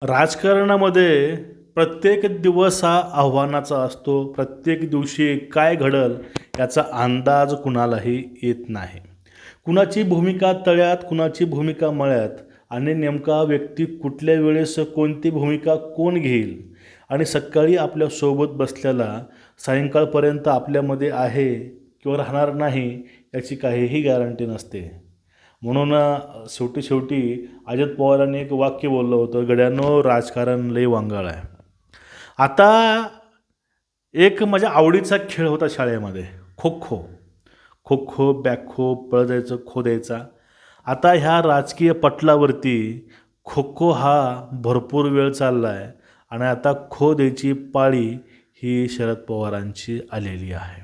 राजकारणामध्ये प्रत्येक दिवस हा आव्हानाचा असतो. प्रत्येक दिवशी काय घडल याचा अंदाज कुणालाही येत नाही. कुणाची भूमिका तळ्यात, कुणाची भूमिका मळ्यात आणि नेमका व्यक्ती कुठल्या वेळेस कोणती भूमिका कोण घेईल आणि सकाळी आपल्यासोबत बसल्याला सायंकाळपर्यंत आपल्यामध्ये आहे किंवा राहणार नाही याची काहीही गॅरंटी नसते. म्हणून शेवटी शेवटी अजित पवारांनी एक वाक्य बोललं होतं, "गड्यांनो, राजकारण लय वांगाळ आहे." आता एक माझ्या आवडीचा खेळ होता शाळेमध्ये खो-खो. खो-खो, बॅक-खो, पळ जायचं, खो द्यायचा. आता ह्या राजकीय पटलावरती खो-खो हा भरपूर वेळ चालला आहे आणि आता खो द्यायची पाळी ही शरद पवारांची आलेली आहे.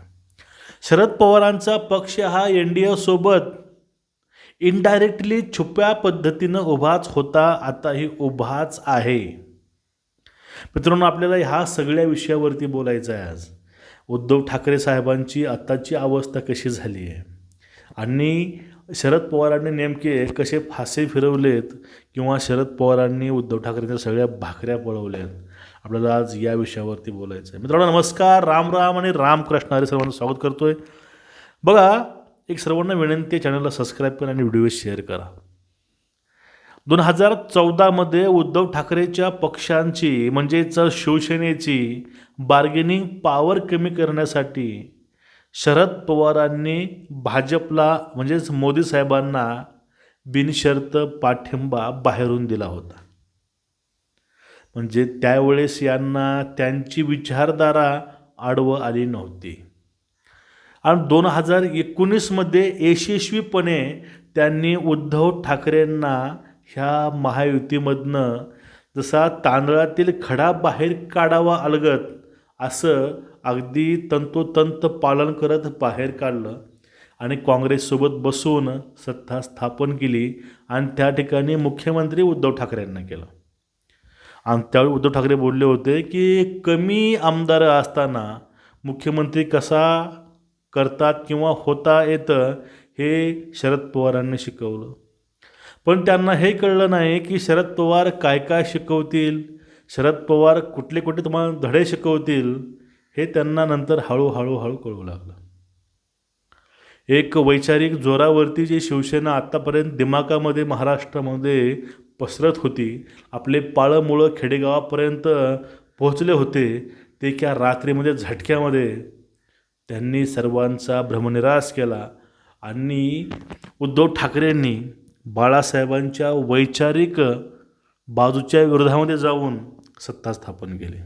शरद पवारांचा पक्ष हा एन-डी-एसोबत इनडायरेक्टली छुप्या पद्धतीनं उभाच होता, आताही उभाच आहे. मित्रांनो, आपल्याला ह्या सगळ्या विषयावरती बोलायचं आहे आज. उद्धव ठाकरे साहेबांची आत्ताची अवस्था कशी झाली आहे आणि शरद पवारांनी नेमके कसे फासे फिरवलेत किंवा शरद पवारांनी उद्धव ठाकरेंच्या सगळ्या भाकऱ्या पळवल्यात. आपल्याला आज या विषयावरती बोलायचं आहे. मित्रांनो नमस्कार, राम राम आणि रामकृष्ण हरी. सर्वांना स्वागत करतोय. बघा, एक सर्वांना विनंती आहे, चॅनलला सबस्क्राईब करा आणि व्हिडिओ शेअर करा. 2014मध्ये उद्धव ठाकरेच्या पक्षांची म्हणजेच शिवसेनेची बार्गेनिंग पॉवर कमी करण्यासाठी शरद पवारांनी भाजपला म्हणजेच मोदी साहेबांना बिनशर्त पाठिंबा बाहेरून दिला होता. म्हणजे त्यावेळेस यांना त्यांची विचारधारा आडवं आली नव्हती आणि 2019मध्ये यशस्वीपणे त्यांनी उद्धव ठाकरेंना ह्या महायुतीमधनं जसा तांदळातील खडा बाहेर काढावा अलगद असं अगदी तंतोतंत पालन करत बाहेर काढलं आणि काँग्रेससोबत बसून सत्ता स्थापन केली आणि त्या ठिकाणी मुख्यमंत्री उद्धव ठाकरेंना केलं. आणि त्यावेळी उद्धव ठाकरे बोलले होते की कमी आमदार असताना मुख्यमंत्री कसा करतात किंवा होता येतं हे शरद पवारांनी शिकवलं. पण त्यांना हे कळलं नाही की शरद पवार काय काय शिकवतील, शरद पवार कुठले कुठले तुम्हाला धडे शिकवतील हे त्यांना नंतर हळूहळू कळू लागलं. एक वैचारिक जोरावरती जी शिवसेना आत्तापर्यंत दिमागामध्ये महाराष्ट्रामध्ये पसरत होती, आपले पाळंमुळं खेडेगावापर्यंत पोहोचले होते, ते त्या रात्रीमध्ये झटक्यामध्ये त्यांनी सर्वांचा भ्रमनिरास केला आणि उद्धव ठाकरेंनी बाळासाहेबांच्या वैचारिक बाजूच्या विरोधामध्ये जाऊन सत्ता स्थापन केली.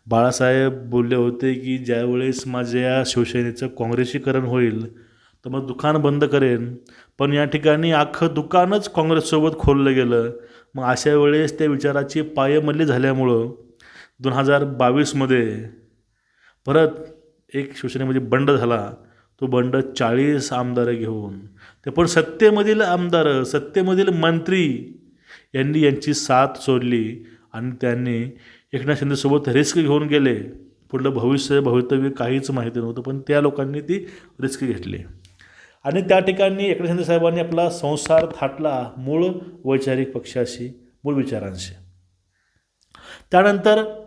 बाळासाहेब बोलले होते की ज्यावेळेस माझ्या शिवसेनेचं काँग्रेसीकरण होईल तर मग दुकान बंद करेन, पण या ठिकाणी अख्खं दुकानच काँग्रेससोबत खोललं गेलं. मग अशा वेळेस त्या विचाराची पायमल्ली झाल्यामुळं 2022मध्ये परत एक शिवसेनेमध्ये बंड झाला. तो बंड 40 आमदार घेऊन, ते पण सत्तेमधील आमदार, सत्तेमधील मंत्री यांनी यांची साथ सोडली आणि त्यांनी एकनाथ शिंदेसोबत रिस्क घेऊन गेले. पुढलं भवितव्य काहीच माहिती नव्हतं, पण त्या लोकांनी ती रिस्क घेतली आणि त्या ठिकाणी एकनाथ शिंदे साहेबांनी आपला संसार थाटला मूळ वैचारिक पक्षाशी, मूळ विचारांशी. त्यानंतर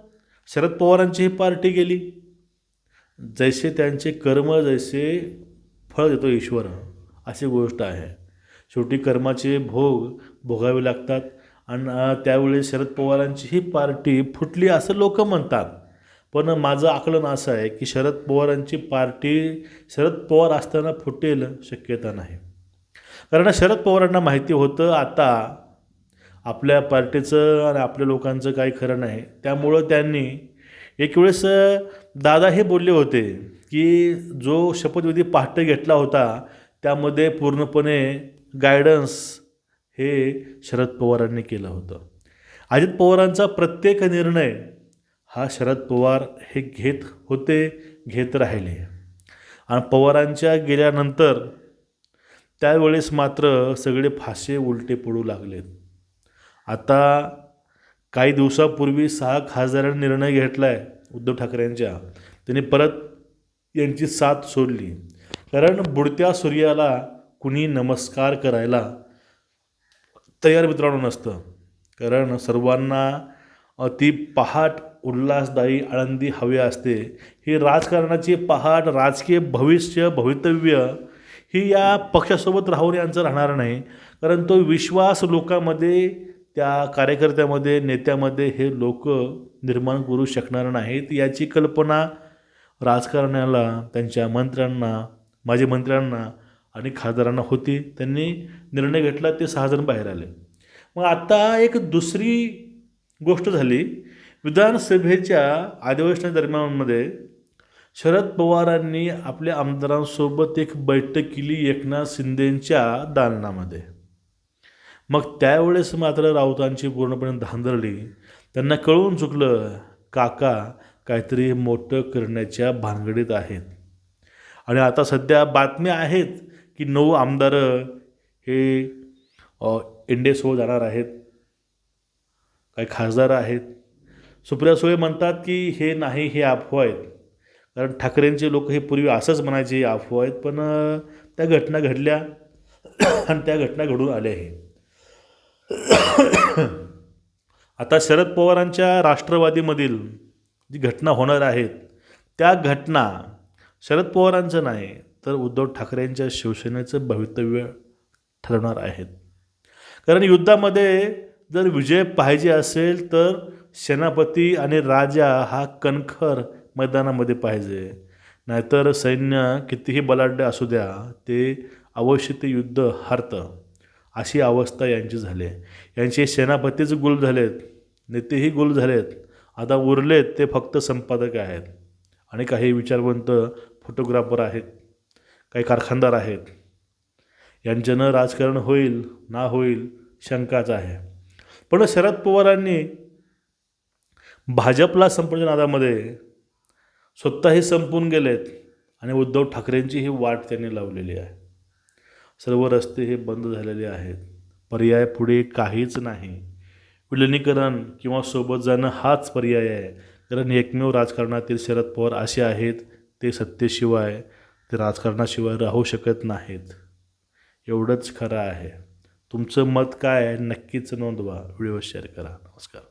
शरद पवारांची ही पार्टी गेली. जैसे त्यांचे कर्म जैसे फळ देतो ईश्वर, अशी गोष्ट आहे. शेवटी कर्माचे भोग भोगावे लागतात आणि त्यावेळेस शरद पवारांची ही पार्टी फुटली असं लोक म्हणतात. पण माझं आकलन असं आहे की शरद पवारांची पार्टी शरद पवार असताना फुटेल शक्यता नाही. कारण शरद पवारांना माहिती होतं आता आपल्या पार्टीचं आणि आपल्या लोकांचं काही खरं नाही. त्यामुळं त्यांनी एक वेळेस दादा हे बोलले होते की जो शपथविधी पहाटे घेतला होता त्यामध्ये पूर्णपणे गायडन्स हे शरद पवारांनी केलं होतं. अजित पवारांचा प्रत्येक निर्णय हा शरद पवार हे घेत होते, घेत राहिले आणि पवारांच्या गेल्यानंतर त्यावेळेस मात्र सगळे फासे उलटे पडू लागलेत. आता काही दिवसापूर्वी 6 खासदारांनी निर्णय घेतला आहे उद्धव ठाकरेंच्या, त्यांनी परत यांची साथ सोडली. कारण बुडत्या सूर्याला कुणी नमस्कार करायला तयार मित्रांनो नसतं. कारण सर्वांना ती पहाट उल्हासदायी आनंदी हवी असते. ही राजकारणाची पहाट, राजकीय भवितव्य ही या पक्षासोबत राहून यांचं राहणार नाही. कारण तो विश्वास लोकांमध्ये, त्या कार्यकर्त्यामध्ये, नेत्यामध्ये हे लोक निर्माण करू शकणार नाहीत. याची कल्पना राजकारण्याला, त्यांच्या मंत्र्यांना, माजी मंत्र्यांना आणि खासदारांना होती. त्यांनी निर्णय घेतला, ते 6 जण बाहेर आले. मग आता एक दुसरी गोष्ट झाली. विधानसभेच्या अधिवेशनादरम्यानमध्ये शरद पवारांनी आपल्या आमदारांसोबत एक बैठक केली एकनाथ शिंदेंच्या दालनामध्ये. मग त्यावेळेस मात्र राऊतांची पूर्णपणे धांदरली. त्यांना कळून चुकलं, काका काहीतरी मोठं करण्याच्या भानगडीत आहेत. आणि आता सध्या बातम्या आहेत की 9 आमदार हे इंडियासोबत जाणार आहेत. काही खासदार आहेत. सुप्रिया सुळे म्हणतात की हे नाही, हे अफवा आहेत. कारण ठाकरेंचे लोक हे पूर्वी असंच म्हणायचे, हे अफवा आहेत. पण त्या घटना घडल्या आणि त्या घटना घडून आल्याही. आता शरद पवारांच्या राष्ट्रवादीमधील जी घटना होणार आहेत, त्या घटना शरद पवारांचं नाही तर उद्धव ठाकरेंच्या शिवसेनेचं भवितव्य ठरवणार आहेत. कारण युद्धामध्ये जर विजय पाहिजे असेल तर सेनापती आणि राजा हा कणखर मैदानामध्ये पाहिजे. नाहीतर सैन्य कितीही बलाढ्य असू द्या, ते अवश्य ते युद्ध हरतं. अशी अवस्था यांची झाली आहे. यांचे सेनापतीच गुल झालेत, नेतेही गुल झालेत. आता उरलेत ते फक्त संपादक आहेत आणि काही विचारवंत फोटोग्राफर आहेत, काही कारखानदार आहेत. यांच्यानं राजकारण होईल ना होईल शंकाच आहे. पण शरद पवारांनी भाजपला संपवण्याच्या नादामध्ये स्वतःही संपून गेलेत आणि उद्धव ठाकरेंची ही वाट त्यांनी लावलेली आहे. सर्व रस्ते हे बंद झालेले आहेत. पर्याय पुढे काहीच नाही. विलिनीकरण किंवा सोबत जाणं हाच पर्याय आहे. कारण एकमेव राजकारणातील शरद पवार असे आहेत, ते सत्तेशिवाय, ते राजकारणाशिवाय राहू शकत नाहीत. एवढंच खरं आहे. तुमचं मत काय आहे नक्कीच नोंदवा. व्हिडिओ शेअर करा. नमस्कार.